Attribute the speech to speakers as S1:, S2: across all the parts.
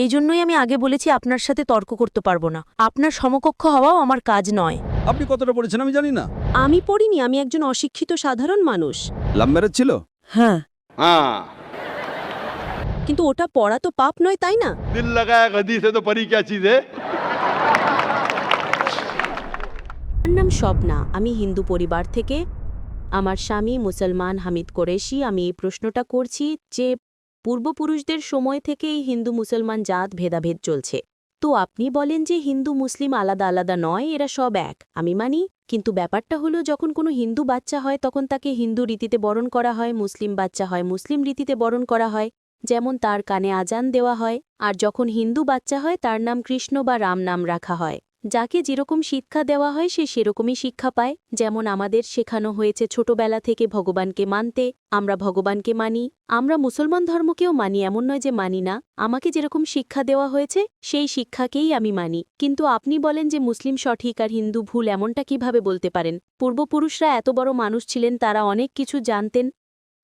S1: এই জন্যই আমি আগে বলেছি আপনার সাথে তর্ক করতে পারবো না। আপনার সমকক্ষ হওয়াও আমার কাজ নয়।
S2: আপনি কতটা পড়েছেন আমি জানি না।
S3: আমি পড়িনি, আমি একজন অশিক্ষিত সাধারণ মানুষ।
S2: লাভ ম্যারেজ ছিল?
S1: হ্যাঁ,
S3: কিন্তু ওটা পড়া তো পাপ নয়, তাই না?
S4: दिल लगाया गधी से तो परी क्या चीज है।
S3: আমার নাম স্বপ্না, আমি হিন্দু পরিবার থেকে। আমার স্বামী মুসলমান হামিদ কোরেশি। আমি এই প্রশ্নটা করছি যে পূর্বপুরুষদের সময় থেকেই হিন্দু মুসলমান জাত ভেদাভেদ চলছে। তো আপনি বলেন যে হিন্দু মুসলিম আলাদা আলাদা নয়, এরা সব এক। আমি মানি, কিন্তু ব্যাপারটা হলো যখন কোনো হিন্দু বাচ্চা হয় তখন তাকে হিন্দু রীতিতে বরণ করা হয়, মুসলিম বাচ্চা হয় মুসলিম রীতিতে বরণ করা হয়, যেমন তার কানে আজান দেওয়া হয়। আর যখন হিন্দু বাচ্চা হয় তার নাম কৃষ্ণ বা রাম নাম রাখা হয়। যাকে যেরকম শিক্ষা দেওয়া হয় সে সেরকমই শিক্ষা পায়। যেমন আমাদের শেখানো হয়েছে ছোটবেলা থেকে ভগবানকে মানতে, আমরা ভগবানকে মানি। আমরা মুসলমান ধর্মকেও মানি, এমন নয় যে মানি না। আমাকে যেরকম শিক্ষা দেওয়া হয়েছে সেই শিক্ষাকেই আমি মানি। কিন্তু আপনি বলেন যে মুসলিম সঠিক আর হিন্দু ভুল, এমনটা কিভাবে বলতে পারেন? পূর্বপুরুষরা এত বড় মানুষ ছিলেন, তারা অনেক কিছু জানতেন।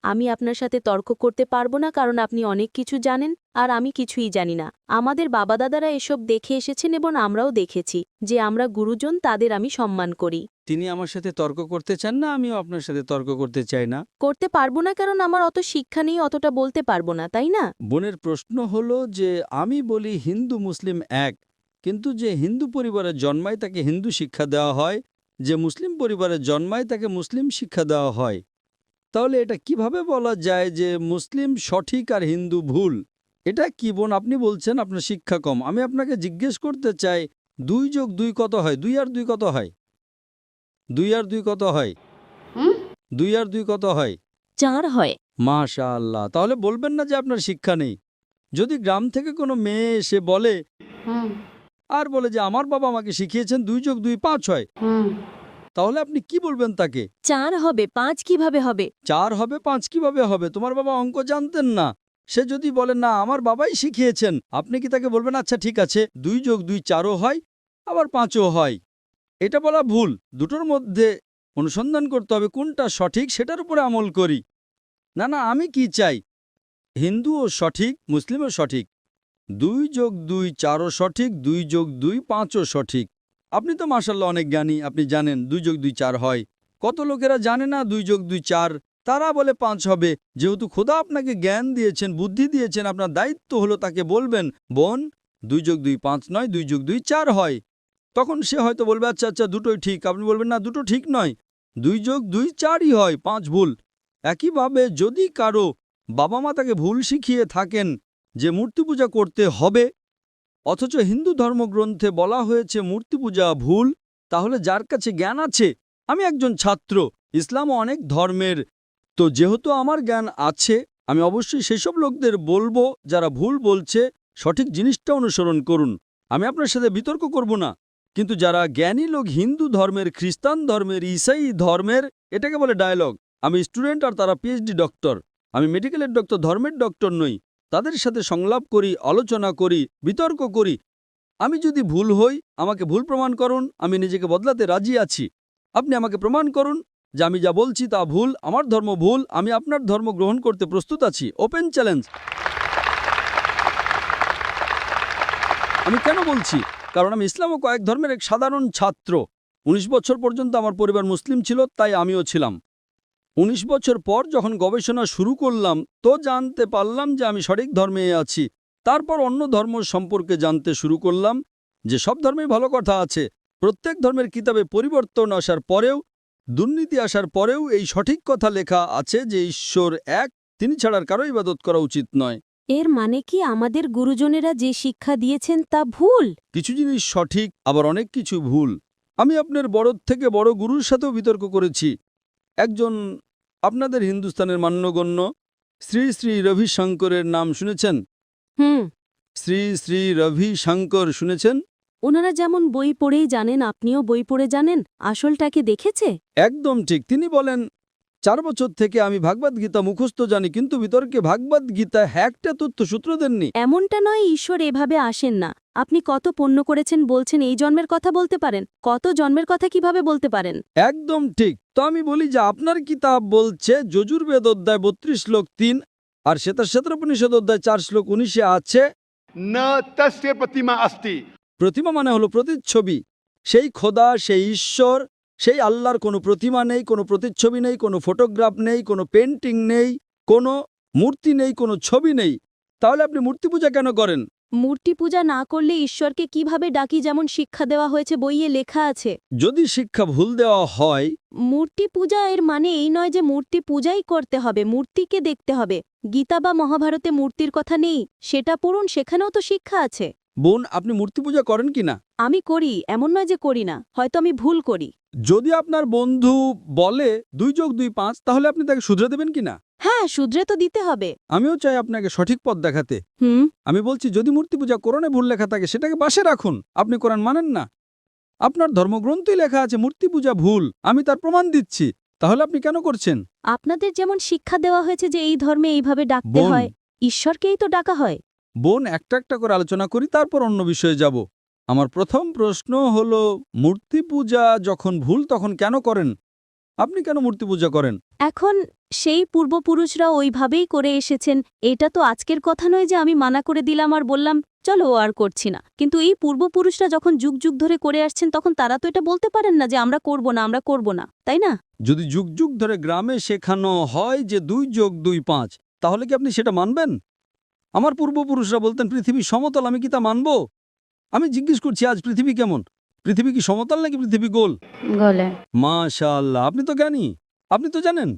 S3: আমি আপনার সাথে তর্ক করতে পারবো না, কারণ আপনি অনেক কিছু জানেন আর আমি কিছুই জানি না। আমাদের বাবাদাদারা এসব দেখে এসেছেন এবং আমরাও দেখেছি যে আমরা গুরুজন, তাদের আমি সম্মান করি।
S2: তিনি আমার সাথে তর্ক করতে চান না, আমিও আপনার সাথে তর্ক করতে চাই না।
S3: করতে পারবো না কারণ আমার অত শিক্ষা নেই, অতটা বলতে পারবো না, তাই না?
S2: বোনের প্রশ্ন হলো যে আমি বলি হিন্দু মুসলিম এক, কিন্তু যে হিন্দু পরিবারে জন্মায় তাকে হিন্দু শিক্ষা দেওয়া হয়, যে মুসলিম পরিবারে জন্মায় তাকে মুসলিম শিক্ষা দেওয়া হয়। তাহলে এটা কিভাবে বলা যায় যে মুসলিম সঠিক আর হিন্দু ভুল? এটা কি বোন আপনি বলছেন আপনার শিক্ষা কম। আমি আপনাকে জিজ্ঞেস করতে চাই 2 যোগ 2 কত হয়? 2 আর 2 কত হয়? 2 আর 2 কত হয়? 2 আর 2 কত হয়?
S3: 4 হয়।
S2: মাশাআল্লাহ। তাহলে বলবেন না যে আপনার শিক্ষা নেই। যদি গ্রাম থেকে কোনো মেয়ে এসে বলে আর বলে যে আমার বাবা আমাকে শিখিয়েছেন 2 যোগ 2 5 হয়, তাহলে আপনি কি বলবেন তাকে?
S3: 4 হবে, 5 কিভাবে হবে?
S2: 4 হবে 5 কিভাবে হবে? তোমার বাবা অঙ্ক জানতেন না। সে যদি বলে না আমার বাবাই শিখিয়েছেন, আপনি কি তাকে বলবেন আচ্ছা ঠিক আছে 2 যোগ 2 4ও হয় আবার 5ও হয়? এটা বলা ভুল। দুটোর মধ্যে অনুসন্ধান করতে হবে কোনটা সঠিক, সেটার উপরে আমল করি। না না, আমি কি চাই হিন্দুও সঠিক মুসলিমও সঠিক, 2 যোগ 2 4ও সঠিক, 2 যোগ 2 5ও সঠিক। আপনি তো মাশাআল্লাহ অনেক জ্ঞানী, আপনি জানেন 2 যোগ 2 4 হয়। কত লোকেরা জানে না 2 যোগ 2 4, তারা বলে 5 হবে। যেহেতু খোদা আপনাকে জ্ঞান দিয়েছেন, বুদ্ধি দিয়েছেন, আপনার দায়িত্ব হলো তাকে বলবেন বোন 2 যোগ 2 5 নয়, 2 যোগ 2 4 হয়। তখন সে হয়তো বলবে আচ্ছা আচ্ছা দুটোই ঠিক। আপনি বলবেন না দুটো ঠিক নয়, 2 যোগ 2 4ই হয়, 5 ভুল। একইভাবে যদি কারো বাবা মা তাকে ভুল শিখিয়ে থাকেন যে মূর্তি পূজা করতে হবে, অথচ হিন্দু ধর্মগ্রন্থে বলা হয়েছে মূর্তি পূজা ভুল, তাহলে যার কাছে জ্ঞান আছে, আমি একজন ছাত্র, ইসলামও অনেক ধর্মের, তো যেহেতু আমার জ্ঞান আছে আমি অবশ্যই সেসব লোকদের বলবো যারা ভুল বলছে সঠিক জিনিসটা অনুসরণ করুন। আমি আপনার সাথে বিতর্ক করব না। কিন্তু যারা জ্ঞানী লোক হিন্দু ধর্মের, খ্রিস্টান ধর্মের, ঈসাই ধর্মের, এটাকে বলে ডায়ালগ। আমি স্টুডেন্ট আর তারা পিএইচডি ডক্টর। আমি মেডিকেলের ডক্টর, ধর্মের ডক্টর নই। তাদের সাথে সংলাপ করি, আলোচনা করি, বিতর্ক করি। আমি যদি ভুল হই আমাকে ভুল প্রমাণ করুন, আমি নিজেকে বদলাতে রাজি আছি। আপনি আমাকে প্রমাণ করুন যে আমি যা বলছি তা ভুল, আমার ধর্ম ভুল, আমি আপনার ধর্ম গ্রহণ করতে প্রস্তুত আছি। Open challenge. আমি কেন বলছি? কারণ আমি ইসলাম ও কয়েক ধর্মের এক সাধারণ ছাত্র। 19 বছর পর্যন্ত আমার পরিবার মুসলিম ছিল, তাই আমিও ছিলাম। 19 বছর পর যখন গবেষণা শুরু করলাম তো জানতে পারলাম যে আমি সঠিক ধর্মে আছি। তারপর অন্য ধর্ম সম্পর্কে জানতে শুরু করলাম যে সব ধর্মেই ভালো কথা আছে। প্রত্যেক ধর্মের কিতাবে পরিবর্তন আসার পরেও, দুর্নীতি আসার পরেও এই সঠিক কথা লেখা আছে যে ঈশ্বর এক, তিনি ছাড়ার কারো ইবাদত করা উচিত নয়।
S3: এর মানে কি আমাদের গুরুজনেরা যে শিক্ষা দিয়েছেন তা ভুল?
S2: কিছু জিনিস সঠিক, আবার অনেক কিছু ভুল। আমি আপনার বড় থেকে বড় গুরুর সাথেও বিতর্ক করেছি। একজন আপনাদের হিন্দুস্তানের মান্যগণ্য শ্রী শ্রী রবিশঙ্করের নাম শুনেছেন? শ্রী শ্রী রবিশঙ্কর শুনেছেন?
S3: ওনারা যেমন বই পড়েই জানেন, আপনিও বই পড়ে জানেন, আসলটাকে দেখেছে?
S2: একদম ঠিক। তিনি বলেন 4 বছর থেকে আমি ভাগবত গীতা মুখস্থ জানি, কিন্তু বিতর্কে ভাগবত গীতা একটা তথ্যসূত্র দেননি।
S3: এমনটা নয়, ঈশ্বর এভাবে আসেন না। আপনি কত পুণ্য করেছেন বলছেন এই জন্মের কথা বলতে পারেন? কত জন্মের কথা কিভাবে বলতে পারেন?
S2: একদম ঠিক। তো আমি বলি যে আপনার কিতাব বলছে যজুর্বেদ অধ্যায় 32 শ্লোক 3 আর শ্বেতার উপনিষদ অধ্যায় 4 শ্লোক 19-এ আছে
S4: न तस्य प्रतिमा अस्ति।
S2: প্রতিমা মানে হলো প্রতিচ্ছবি। সেই খোদা, সেই ঈশ্বর, সেই আল্লাহর কোনো প্রতিমা নেই, কোনো প্রতিচ্ছবি নেই, কোনো ফটোগ্রাফ নেই, কোনো পেন্টিং নেই, কোনো মূর্তি নেই, কোনো ছবি নেই। তাহলে আপনি মূর্তি পূজা কেন করেন?
S3: মূর্তি পূজা না করলে ঈশ্বরকে কিভাবে ডাকি, যেমন শিক্ষা দেওয়া হয়েছে, বইয়ে লেখা আছে।
S2: যদি শিক্ষা ভুল দেওয়া হয়,
S3: মূর্তি পূজা এর মানে এই নয় যে মূর্তি পূজাই করতে হবে, মূর্তিকে দেখতে হবে। গীতা বা মহাভারতে মূর্তির কথা নেই, সেটা পড়ুন, সেখানেও তো শিক্ষা আছে।
S2: বোন, আপনি মূর্তি পূজা করেন কি না?
S3: আমি করি, এমন নয় যে করি না, হয়তো আমি ভুল করি।
S2: যদি আপনার বন্ধু বলে 2 যোগ 2 5, তাহলে আপনি তাকে শুধরে দেবেন কি না?
S3: হ্যাঁ, শুধরে তো দিতে হবে।
S2: আমিও চাই আপনাকে সঠিক পথ দেখাতে। আমি বলছি, যদি মূর্তি পূজা কোরআনে ভুল লেখা থাকে সেটাকে পাশে রাখুন। আপনি কোরআন মানেন না, আপনার ধর্মগ্রন্থই লেখা আছে মূর্তি পূজা ভুল, আমি তার প্রমাণ দিচ্ছি। তাহলে আপনি কেন করছেন?
S3: আপনাদের যেমন শিক্ষা দেওয়া হয়েছে যে এই ধর্মে এইভাবে ডাকতে
S2: বোন।
S3: হয়, ঈশ্বরকেই তো ডাকা হয়।
S2: বোন, একটা একটা করে আলোচনা করি, তারপর অন্য বিষয়ে যাব। আমার প্রথম প্রশ্ন হলো, মূর্তি পূজা যখন ভুল তখন কেন করেন? আপনি কেন মূর্তি পূজা করেন?
S3: এখন সেই পূর্বপুরুষরা ওইভাবেই করে এসেছেন, এটা তো আজকের কথা নয় যে আমি মানা করে দিলাম আর বললাম চলো আর করছি না। কিন্তু এই পূর্বপুরুষরা যখন যুগ যুগ ধরে করে আসছেন, তখন তারা তো এটা বলতে পারেন না যে আমরা করব না, আমরা করব না, তাই না?
S2: যদি যুগ যুগ ধরে গ্রামে শেখানো হয় যে 2 যোগ 2 5, তাহলে কি আপনি সেটা মানবেন? আমার পূর্বপুরুষরা বলতেন পৃথিবী সমতল, আমি কি তা মানব? আমি জিজ্ঞেস করছি, আজ পৃথিবী কেমন? পৃথিবী কি সমতল নাকি পৃথিবী গোল?
S3: গলে।
S2: মাশাআল্লাহ, আপনি তো জ্ঞানী, আপনি তো জানেন।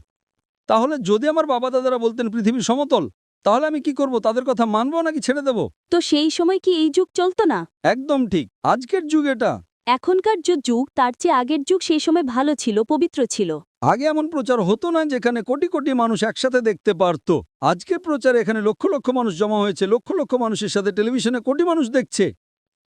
S2: তাহলে যদি আমার বাবা দাদারা বলতেন পৃথিবী সমতল, তাহলে আমি কি করব? তাদের কথা মানবো নাকি ছেড়ে দেব?
S3: তো সেই সময় কি এই যুগ চলতো না?
S2: একদম ঠিক, আজকের যুগ এটা।
S3: এখনকার যে যুগ তার চেয়ে আগের যুগ সেই সময় ভালো ছিল, পবিত্র ছিল।
S2: আগে এমন প্রচার হতো না যেখানে কোটি কোটি মানুষ একসাথে দেখতে পারত। আজকের প্রচারে এখানে লক্ষ লক্ষ মানুষ জমা হয়েছে, লক্ষ লক্ষ মানুষের সাথে টেলিভিশনে কোটি মানুষ দেখছে।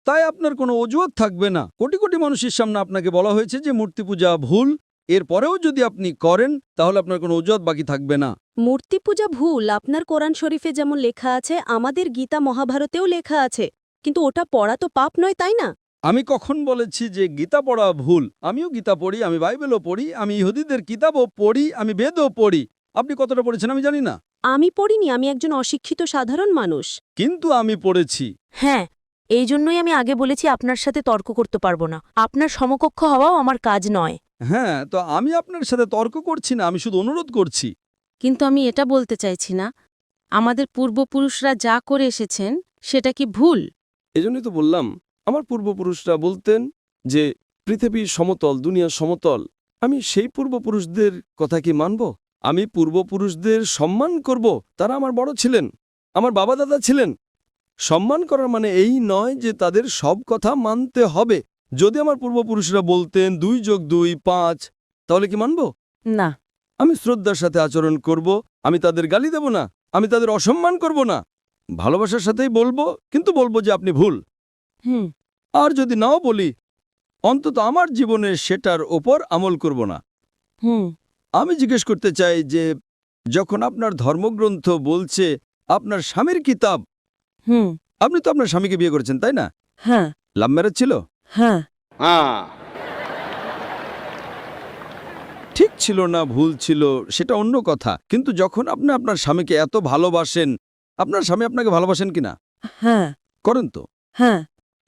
S2: তাই আপনার কোনো অজুহাত থাকবে না। কোটি কোটি মানুষের সামনে আপনাকে বলা হয়েছে যে মূর্তি পূজা ভুল, এরপরেও যদি আপনি করেন তাহলে আপনার কোনো অজুহাত বাকি থাকবে না।
S3: মূর্তি পূজা ভুল আপনার কোরআন শরীফে যেমন লেখা আছে, আমাদের গীতা মহাভারতেও লেখা আছে, কিন্তু ওটা পড়া তো পাপ নয়, তাই না?
S2: আমি কখন বলেছি যে গীতা পড়া ভুল? আমিও গীতা পড়ি, আমি বাইবেলও পড়ি, আমি ইহুদিদের কিতাবও পড়ি, আমি বেদও পড়ি। আপনি কতটা পড়েছেন আমি জানি না,
S3: আমি পড়িনি, আমি একজন অশিক্ষিত সাধারণ মানুষ।
S2: কিন্তু আমি পড়েছি।
S1: হ্যাঁ, এই জন্যই আমি আগে বলেছি আপনার সাথে তর্ক করতে পারবো না। আপনার সমকক্ষ হওয়াও আমার কাজ নয়।
S2: হ্যাঁ, তো আমি আপনার সাথে তর্ক করছি না, আমি শুধু অনুরোধ করছি।
S5: কিন্তু আমি এটা বলতে চাইছি না আমাদের পূর্বপুরুষরা যা করে এসেছেন সেটা কি ভুল?
S6: এজন্যই তো বললাম, আমার পূর্বপুরুষরা বলতেন যে পৃথিবী সমতল, দুনিয়া সমতল। আমি সেই পূর্বপুরুষদের কথা কি মানব? আমি পূর্বপুরুষদের সম্মান করব, তারা আমার বড় ছিলেন, আমার বাবা দাদা ছিলেন। সম্মান করার মানে এই নয় যে তাদের সব কথা মানতে হবে। যদি আমার পূর্বপুরুষরা বলতেন 2 যোগ 2 5, তাহলে কি মানব?
S5: না।
S6: আমি শ্রদ্ধার সাথে আচরণ করব, আমি তাদের গালি দেব না, আমি তাদের অসম্মান করব না, ভালোবাসার সাথেই বলবো, কিন্তু বলবো যে আপনি ভুল।
S5: হুম।
S6: আর যদি নাও বলি, অন্তত আমার জীবনে সেটার ওপর আমল করব না।
S5: হুম।
S6: আমি জিজ্ঞেস করতে চাই যে যখন আপনার ধর্মগ্রন্থ বলছে আপনার স্বামীর কিতাব,
S5: হুম।
S6: আপনি তো আপনার স্বামীকে বিয়ে করেছেন, তাই না?
S5: হ্যাঁ।
S6: লাভ ম্যারেজ ছিল?
S5: হ্যাঁ।
S4: हाँ
S6: ঠিক ছিল না ভুল ছিল সেটা অন্য কথা, কিন্তু যখন আপনি আপনার স্বামীকে এত ভালোবাসেন, আপনার স্বামী আপনাকে ভালোবাসেন কিনা?
S5: হ্যাঁ।
S6: করেন তো?
S5: হ্যাঁ।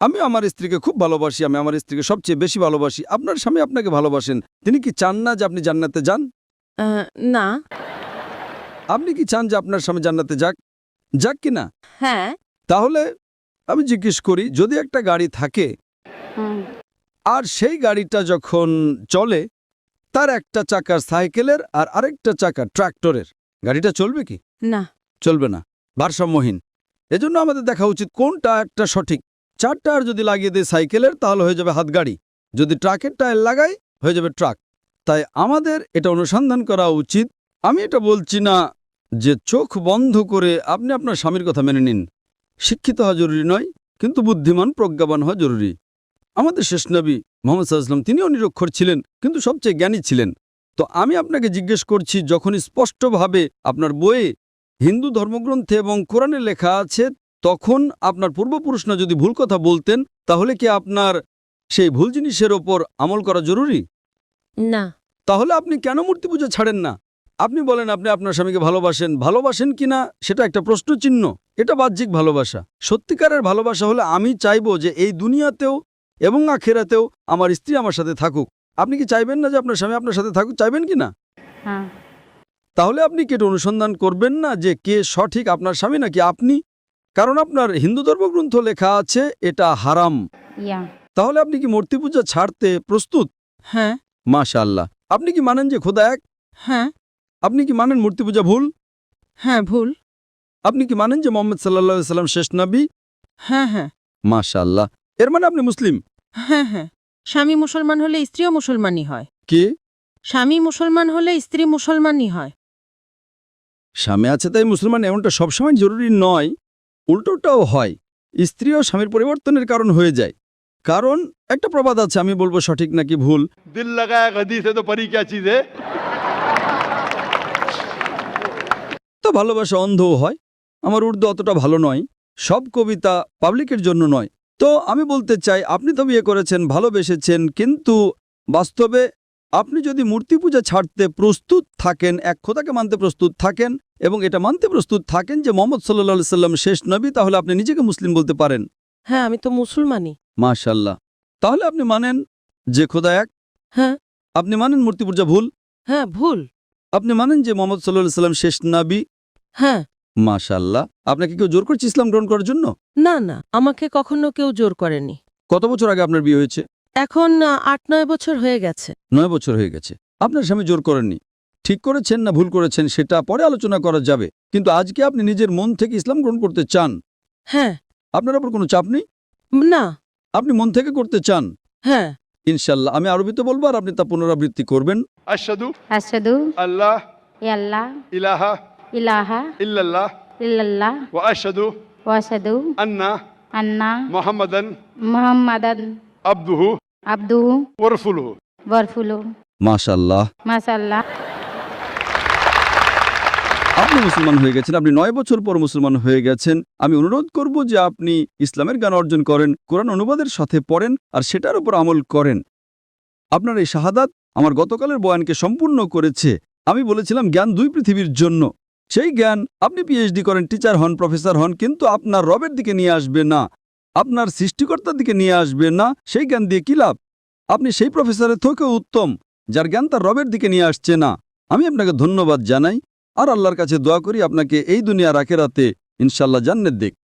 S6: আমি আমার স্ত্রীকে খুব ভালোবাসি, আমি আমার স্ত্রীকে সবচেয়ে বেশি ভালোবাসি। আপনার স্বামী আপনাকে ভালোবাসেন, তিনি কি চান না যে আপনি জান্নাতে যান?
S5: না।
S6: আপনি কি চান যে আপনার স্বামী জান্নাতে যাক? যাক কি না?
S5: হ্যাঁ।
S6: তাহলে আমি জিজ্ঞেস করি, যদি একটা গাড়ি থাকে আর সেই গাড়িটা যখন চলে, তার একটা চাকা সাইকেলের আর আরেকটা চাকা ট্রাক্টরের, গাড়িটা চলবে কি?
S5: না।
S6: চলবে না, ভারসাম্যহীন। এজন্য আমাদের দেখা উচিত কোনটা একটা সঠিক। 4 টায়ার যদি লাগিয়ে দেয় সাইকেলের, তাহলে হয়ে যাবে হাতগাড়ি। যদি ট্রাকের টায়ার লাগাই, হয়ে যাবে ট্রাক। তাই আমাদের এটা অনুসন্ধান করা উচিত। আমি এটা বলছি না যে চোখ বন্ধ করে আপনি আপনার স্বামীর কথা মেনে নিন। শিক্ষিত হওয়া জরুরি নয়, কিন্তু বুদ্ধিমান প্রজ্ঞাবান হওয়া জরুরি। আমাদের শেষ নবী মুহাম্মদ সাল্লাল্লাহু আলাইহি ওয়াসাল্লাম, তিনিও নিরক্ষর ছিলেন, কিন্তু সবচেয়ে জ্ঞানী ছিলেন। তো আমি আপনাকে জিজ্ঞেস করছি, যখন স্পষ্টভাবে আপনার বইয়ে হিন্দু ধর্মগ্রন্থে এবং কোরআনে লেখা আছে, তখন আপনার পূর্বপুরুষরা যদি ভুল কথা বলতেন, তাহলে কি আপনার সেই ভুল জিনিসের ওপর আমল করা জরুরি?
S5: না।
S6: তাহলে আপনি কেন মূর্তি পূজা ছাড়েন না? আপনি বলেন আপনি আপনার স্বামীকে ভালোবাসেন কিনা সেটা একটা প্রশ্নচিহ্ন। এটা বাহ্যিক ভালোবাসা। সত্যিকারের ভালোবাসা হলে আমি চাইবো যে এই দুনিয়াতেও এবং আখেরাতেও আমার স্ত্রী আমার সাথে থাকুক। আপনি কি চাইবেন না যে আপনার স্বামী আপনার সাথে থাকুক? চাইবেন কি না?
S5: হ্যাঁ।
S6: তাহলে আপনি কি এটা অনুসন্ধান করবেন না যে কে সঠিক, আপনার স্বামী নাকি আপনি? কারণ আপনার হিন্দু ধর্মগ্রন্থ লেখা আছে এটা হারাম।
S5: ইয়া।
S6: তাহলে আপনি কি মূর্তি পূজা ছাড়তে প্রস্তুত?
S5: হ্যাঁ।
S6: মাশাআল্লাহ। আপনি কি মানেন যে খোদা এক?
S5: হ্যাঁ।
S6: আপনি কি মানেন মূর্তি পূজা ভুল?
S5: হ্যাঁ, ভুল।
S6: আপনি কি মানেন যে মোহাম্মদ সাল্লাল্লাহু আলাইহি সাল্লাম শেষ নবী?
S5: হ্যাঁ, হ্যাঁ।
S6: মাশাআল্লাহ। এর মানে আপনি মুসলিম?
S5: হ্যাঁ, হ্যাঁ। স্বামী মুসলমান হলে স্ত্রীও মুসলমানই হয়।
S6: কি?
S5: স্বামী মুসলমান হলে স্ত্রী মুসলমানই হয়।
S6: স্বামী আছে তাই মুসলমান এমনটা সবসময় জরুরি নয়, উল্টোটাও হয়। স্ত্রীও স্বামীর পরিবর্তনের কারণ হয়ে যায়। কারণ একটা প্রবাদ আছে, আমি বলবো সঠিক নাকি ভুল।
S4: दिल लगाया गदी से तो परी क्या चीज है।
S6: তো ভালোবাসা অন্ধও হয়। আমার উর্দু অতটা ভালো নয়, সব কবিতা পাবলিকের জন্য নয়। তো আমি বলতে চাই, আপনি তো বিয়ে করেছেন, ভালোবেসেছেন, কিন্তু বাস্তবে আপনি যদি মূর্তি পূজা ছাড়তে প্রস্তুত থাকেন, এক খোদাকে মানতে প্রস্তুত থাকেন এবং এটা মানতে প্রস্তুত থাকেন যে মোহাম্মদ সাল্লাল্লাহু আলাইহি সাল্লাম শেষ নবী, তাহলে আপনি নিজেকে মুসলিম বলতে পারেন।
S5: হ্যাঁ, আমি তো মুসলমানই।
S6: মাশাআল্লাহ। তাহলে আপনি মানেন যে খোদা এক?
S5: হ্যাঁ।
S6: আপনি মানেন মূর্তি পূজা ভুল?
S5: হ্যাঁ, ভুল।
S6: আপনি মানেন যে মোহাম্মদ সাল্লাল্লাহু আলাইহি সাল্লাম শেষ নবী?
S5: হ্যাঁ।
S6: মাশাআল্লাহ। আপনাকে কেউ জোর করছে ইসলাম গ্রহণ করার জন্য?
S5: না, না, আমাকে কখনো কেউ জোর করেনি।
S6: কত বছর আগে আপনার বিয়ে হয়েছে?
S5: এখন ৮-৯ বছর হয়ে গেছে।
S6: 9 বছর হয়ে গেছে। আপনার স্বামী জোর করেননি। ঠিক করেছেন না ভুল করেছেন সেটা পরে আলোচনা করা যাবে, কিন্তু আজকে আপনি নিজের মন থেকে ইসলাম গ্রহণ করতে চান।
S5: হ্যাঁ।
S6: আপনার উপর কোনো চাপ নেই,
S5: না।
S6: আপনি মন থেকে করতে চান।
S5: হ্যাঁ।
S6: ইনশাআল্লাহ আমি আরবিতে বলবো আর আপনি তা পুনরাবৃত্তি করবেন।
S4: अशहदु
S7: अशहदु
S4: अल्लाह
S7: अल्ला
S4: इलाहा
S7: इलाहा
S4: इल्लल्लाह
S7: इल्लल्लाह
S4: व अशहदु
S7: व अशहदु
S4: अन्ना
S7: अन्ना
S4: मुहम्मदन
S7: मुहम्मदन
S4: अब्दुहु
S7: अब्दुहु
S4: व रसूलुहु।
S7: वरफुलु
S6: মাশাআল্লাহ।
S7: माशाअल्लाह।
S6: আপনি মুসলমান হয়ে গেছেন, আপনি 9 বছর পর মুসলমান হয়ে গেছেন। আমি অনুরোধ করব যে আপনি ইসলামের জ্ঞান অর্জন করেন, কোরআন অনুবাদের সাথে পড়েন আর সেটার উপর আমল করেন। আপনার এই শাহাদাত আমার গতকালের বয়ানকে সম্পূর্ণ করেছে। আমি বলেছিলাম জ্ঞান 2 পৃথিবীর জন্য। সেই জ্ঞান আপনি পিএইচডি করেন, টিচার হন, প্রফেসর হন, কিন্তু আপনার রবের দিকে নিয়ে আসবে না, আপনার সৃষ্টিকর্তার দিকে নিয়ে আসবে না। সেই জ্ঞান দিয়ে কি লাভ? আপনি সেই প্রফেসরের থেকেও উত্তম যার জ্ঞান তার রবের দিকে নিয়ে আসছে না। আমি আপনাকে ধন্যবাদ জানাই আর আল্লাহর কাছে দোয়া করি আপনাকে এই দুনিয়ার আখিরাতে ইনশাআল্লাহ জান্নাত দিক।